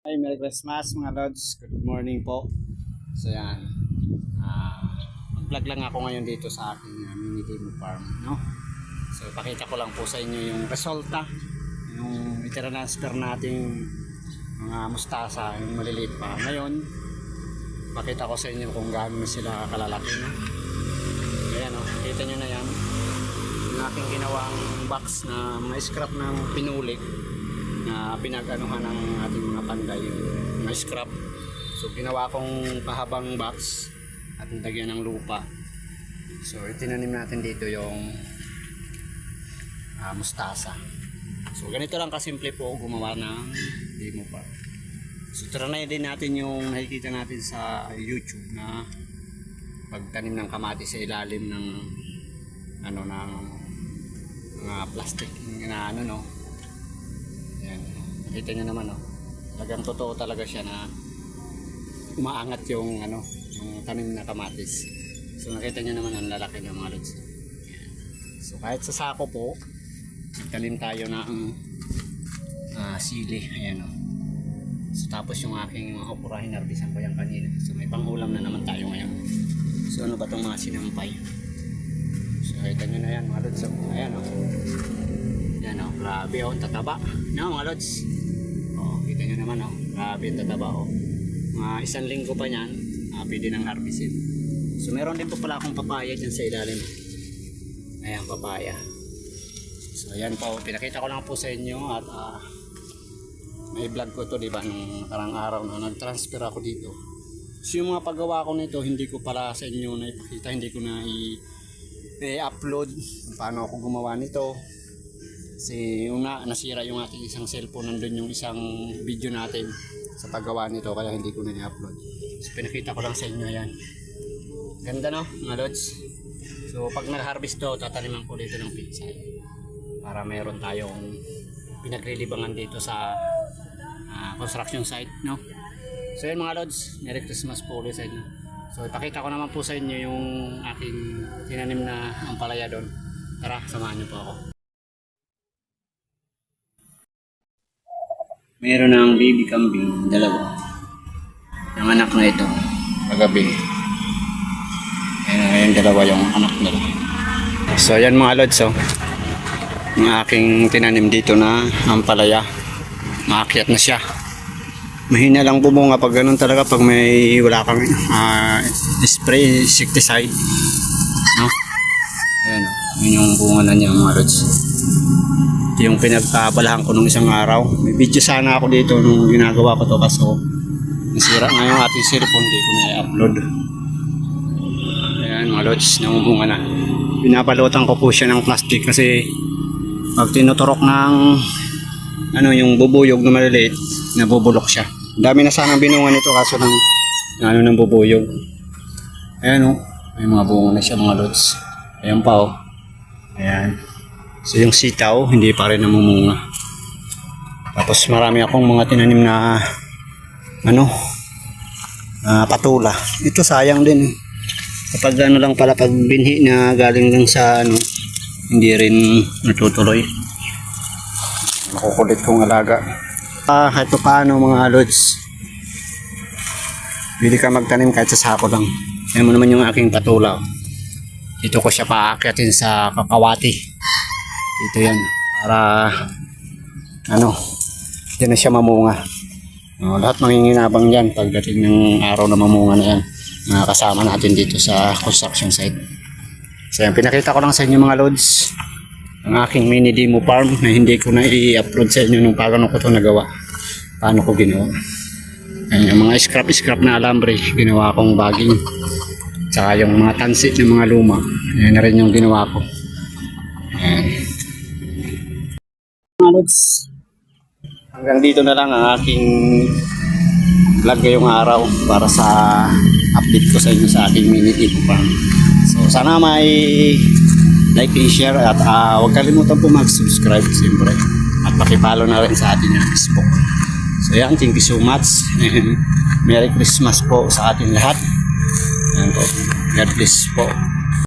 Hi, Merry Christmas mga Lods. Good morning po. So yan, mag-vlog lang ako ngayon dito sa aking mini demo farm, no? So ipakita ko lang po sa inyo yung resulta, yung i-transfer nating mga mustasa, yung maliliit pa. Ngayon, pakita ko sa inyo kung gaano sila kalalaki, no? Ayan, no? Kita nyo na yan. Yung aking ginawang box na may scrap ng pinulik na pinag-anuhan ng ating mga panday, yung mga scrap. So ginawa kong pahabang box at nilagyan ng lupa. So itinanim natin dito yung mustasa. So ganito lang kasimple po gumawa ng demo farm. So try din natin yung nakikita natin sa YouTube na pagtanim ng kamatis sa ilalim ng ng mga plastic na no. Yan. Nakita nyo naman, no? Talagang totoo talaga siya na umaangat yung yung tanim na kamatis. So nakita nyo naman ang lalaki ng mga lods. Yan. So kahit sa sako po, nagtanim tayo ng sili. Ayan, no? So tapos yung aking mga okra, hinarbisan ko yan kanina. So may pang-ulam na naman tayo ngayon. So ano ba itong mga sinampay? So nakita nyo na yan mga lods. So, ayan, no? Yan, oh, grabe, oh, tataba. No, mga lods. Oh, kita nyo naman, oh, grabe tataba, oh. Mga isang linggo pa niyan, pwede nang harvestin. So meron din po pala akong papaya dyan sa ilalim. Ayan, papaya. So ayan po, pinakita ko lang po sa inyo at may vlog ko to, diba, nung nakarang araw na nag-transfer ako dito. So yung mga paggawa ko nito, hindi ko pala sa inyo na ipakita, hindi ko na i-upload paano ako gumawa nito. Kasi nasira yung ating isang cellphone, nandun yung isang video natin sa paggawa nito, kaya hindi ko na i-upload. So pinakita ko lang sa inyo yan. Ganda, no mga lods. So pag nag-harvest to, tataniman ko dito ng pinsay para mayroon tayong pinaglilibangan dito sa construction site, no. So yun mga lods, Merry Christmas po ulit sa inyo. So ipakita ko naman po sa inyo yung aking tinanim na ampalaya doon. Tara, samahan niyo po ako. Meron ng baby kambing, dalawa. Yung anak na ito, kagabi. Ayan, dalawa yung anak nila. So yan mga lods, oh. Yung aking tinanim dito na ampalaya. Maakyat na siya. Mahina lang bumunga pag ganun talaga, pag may wala kang spray insecticide, no? Ayan, oh. Yun yung bunga na niya mga lods. Ito yung pinagkabalahan ko nung isang araw. May video sana ako dito nung ginagawa ko to, kaso nasira nga yung ating cellphone, di ko na i-upload. Ayan mga lods, namubunga na. Pinapalutan ko po siya ng plastic kasi pag tinuturok ng yung bubuyog na maliliit, nabubulok siya. Dami na sanang binunga nito kaso ng bubuyog. Ayan, oh, may mga bunga na siya mga lods. Ayan pa, oh. Ayan. So yung sitaw, hindi pa rin namumunga. Tapos marami akong mga tinanim na patula. Ito sayang din. Kapag lang pala, pag binhi na galing lang sa hindi rin natutuloy. Makukulit kong alaga. Kahit paano mga lods, pwede ka magtanim kahit sa sako lang. Ayan mo naman yung aking patula. Dito ko siya paakyatin sa kakawati. Ito yan, para yan na siya mamunga. Lahat manginginabang yan pagdating ng araw na mamunga na yan, kasama natin dito sa construction site. So yan, pinakita ko lang sa inyo mga lods ang aking mini demo farm na hindi ko na i-upload sa inyo nung paano ko ito nagawa, paano ko ginawa. Yan, yung mga scrap na alambre, ginawa kong bagging, tsaka yung mga tansi ng mga luma, yan na rin yung ginawa ko. Yan. Lods, hanggang dito na lang ang aking vlog ngayong araw para sa update ko sa inyo sa aking mini demo farm. So sana may like and share at huwag kalimutan po mag-subscribe siyempre at pakipollow na rin sa ating Facebook. So yan, thank you so much and Merry Christmas po sa ating lahat. Yan po, God bless po.